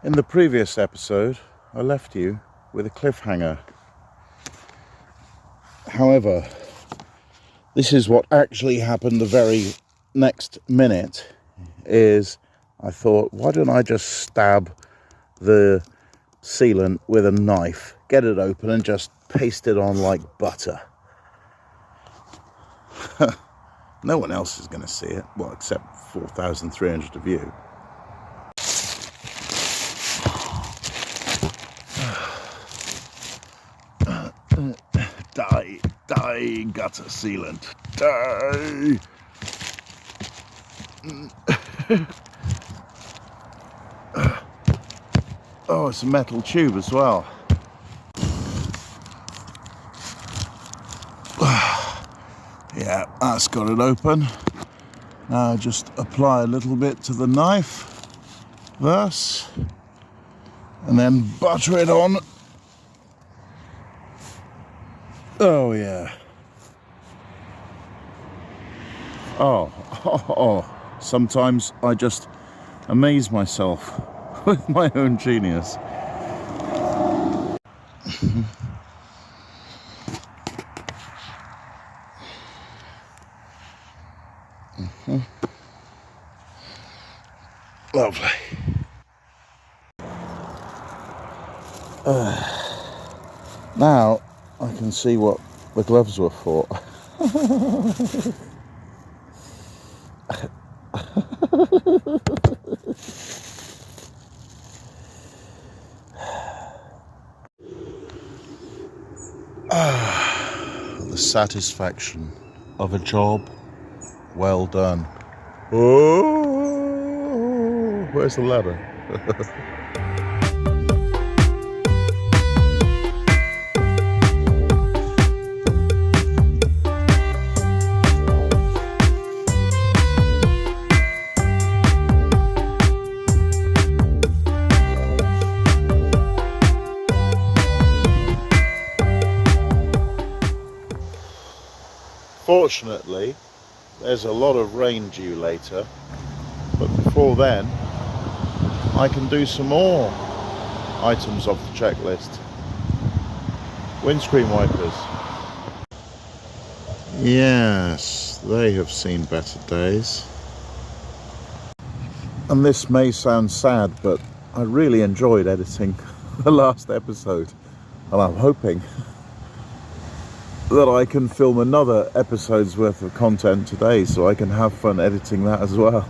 In the previous episode, I left you with a cliffhanger. However, this is what actually happened the very next minute. Is I thought, why don't I just stab the sealant with a knife, get it open and just paste it on like butter. No one else is going to see it, well, except 4,300 of you. Die, gutter sealant, die! Oh, it's a metal tube as well. Yeah, that's got it open. Now just apply a little bit to the knife, thus, and then butter it on. Oh yeah. Oh, sometimes I just amaze myself with my own genius. Lovely. Now I can see what the gloves were for. The satisfaction of a job well done. Oh, where's the ladder? Fortunately, there's a lot of rain due later, but before then, I can do some more items off the checklist. Windscreen wipers. Yes, they have seen better days. And this may sound sad, but I really enjoyed editing the last episode, and I'm hoping that I can film another episode's worth of content today so I can have fun editing that as well.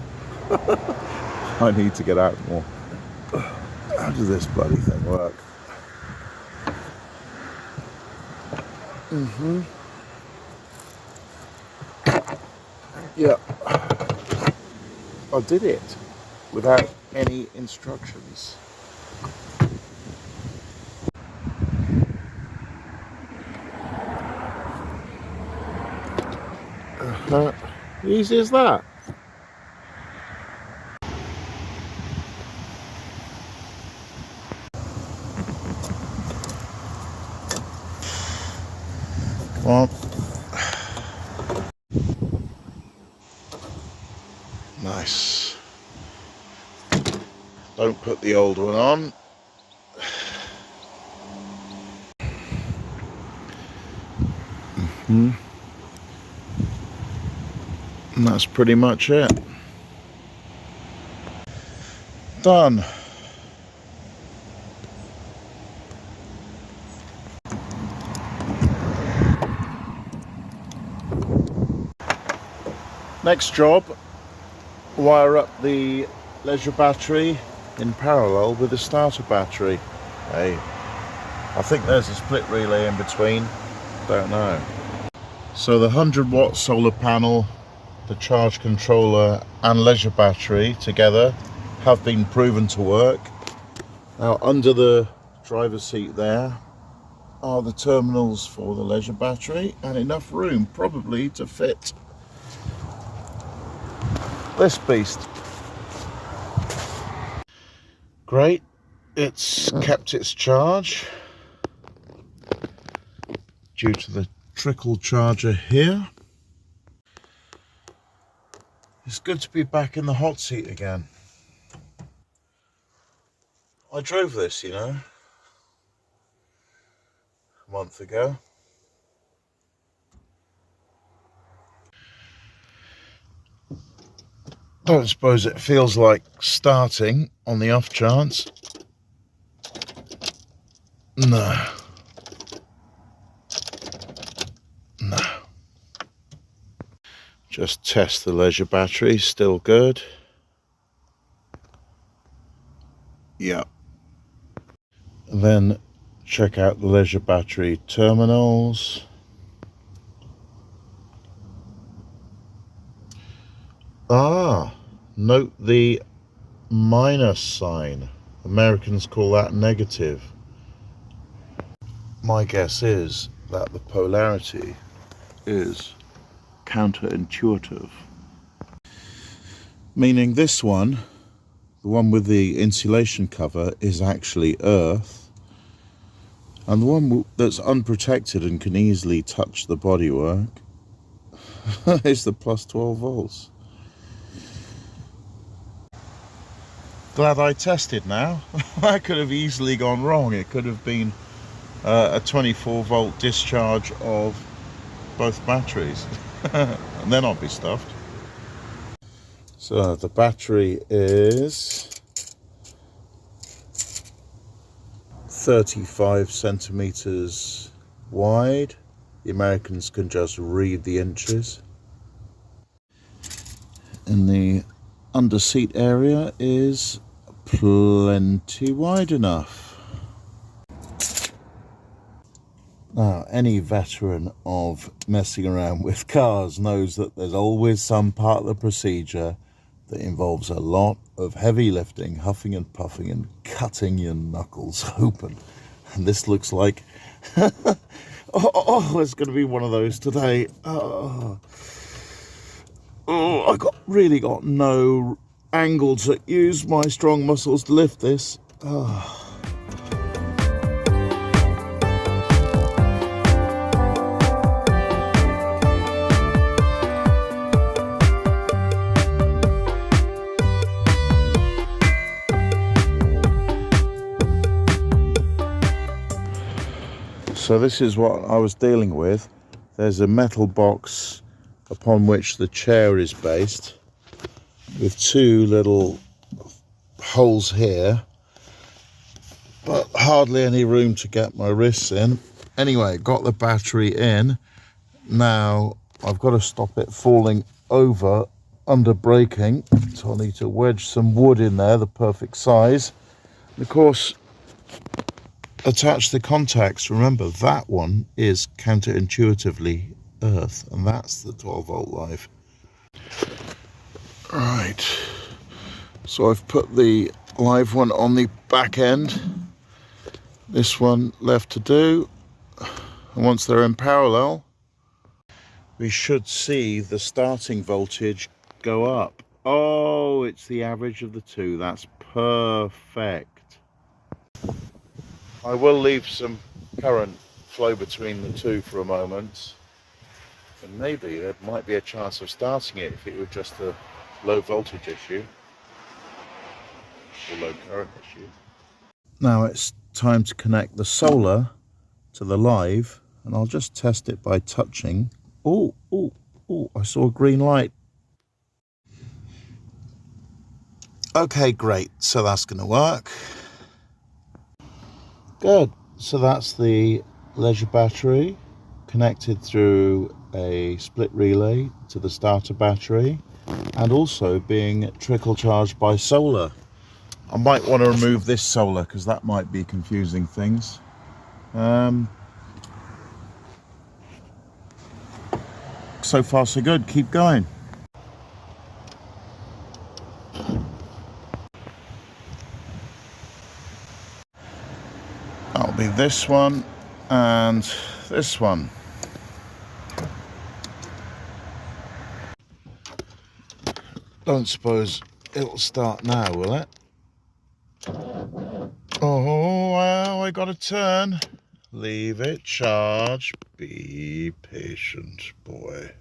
I need to get out more. How does this bloody thing work? Yeah, I did it without any instructions. Easy as that. Come on. Nice. Don't put the old one on. And that's pretty much it. Done. Next job, wire up the leisure battery in parallel with the starter battery. Hey, I think there's a split relay in between, don't know. So the 100-watt solar panel, the charge controller and leisure battery together have been proven to work. Now under the driver's seat there are the terminals for the leisure battery and enough room probably to fit this beast. Great, it's kept its charge due to the trickle charger here. It's good to be back in the hot seat again. I drove this, you know, a month ago. Don't suppose it feels like starting on the off chance. No. No. Just test the leisure battery, still good. Yeah. Then check out the leisure battery terminals. Note the minus sign. Americans call that negative. My guess is that the polarity is counterintuitive. Meaning this one, the one with the insulation cover, is actually earth. And the one that's unprotected and can easily touch the bodywork is the plus 12 volts. Glad I tested now. That could have easily gone wrong. It could have been a 24 volt discharge of both batteries. And then I'll be stuffed. So the battery is 35 centimeters wide. The Americans can just read the inches. And the under seat area is plenty wide enough. Now, any veteran of messing around with cars knows that there's always some part of the procedure that involves a lot of heavy lifting, huffing and puffing and cutting your knuckles open. And this looks like it's going to be one of those today. I really got no angles that use my strong muscles to lift this. So this is what I was dealing with. There's a metal box upon which the chair is based, with two little holes here, but hardly any room to get my wrists in. Anyway, got the battery in. Now I've got to stop it falling over under braking, so I'll need to wedge some wood in there, the perfect size. And of course, attach the contacts. Remember, that one is counterintuitively earth, and that's the 12 volt live. Right, so I've put the live one on the back end, this one left to do, and once they're in parallel we should see the starting voltage go up. Oh, it's the average of the two. That's perfect. I will leave some current flow between the two for a moment, and maybe there might be a chance of starting it if it were just a low voltage issue or low current issue. Now it's time to connect the solar to the live, and I'll just test it by touching. Oh, I saw a green light. Okay, great, so that's going to work. Good, so that's the leisure battery connected through a split relay to the starter battery, and also being trickle charged by solar. I might want to remove this solar because that might be confusing things. So far so good, keep going. That'll be this one and this one. Don't suppose it'll start now, will it? Oh, well, I got a turn. Leave it charge. Be patient, boy.